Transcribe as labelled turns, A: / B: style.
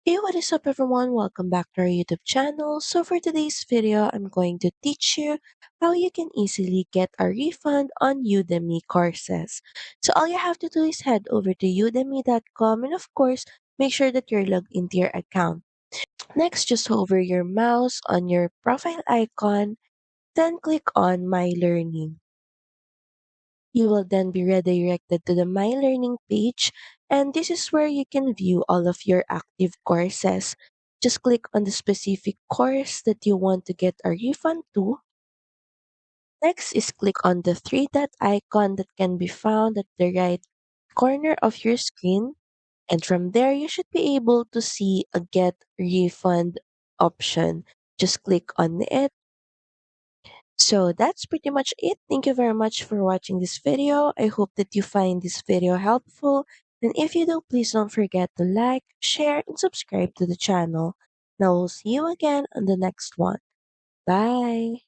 A: Hey, what is up everyone? Welcome back to our YouTube channel. So for today's video, I'm going to teach you how you can easily get a refund on Udemy courses. So all you have to do is head over to udemy.com and of course, make sure that you're logged into your account. Next, just hover your mouse on your profile icon, then click on My Learning. You will then be redirected to the My Learning page, and this is where you can view all of your active courses. Just click on the specific course that you want to get a refund to. Next is click on the three dot icon that can be found at the right corner of your screen. And from there, you should be able to see a Get Refund option. Just click on it. So that's pretty much it. Thank you very much for watching this video. I hope that you find this video helpful. And if you do, please don't forget to like, share, and subscribe to the channel. Now we'll see you again on the next one. Bye.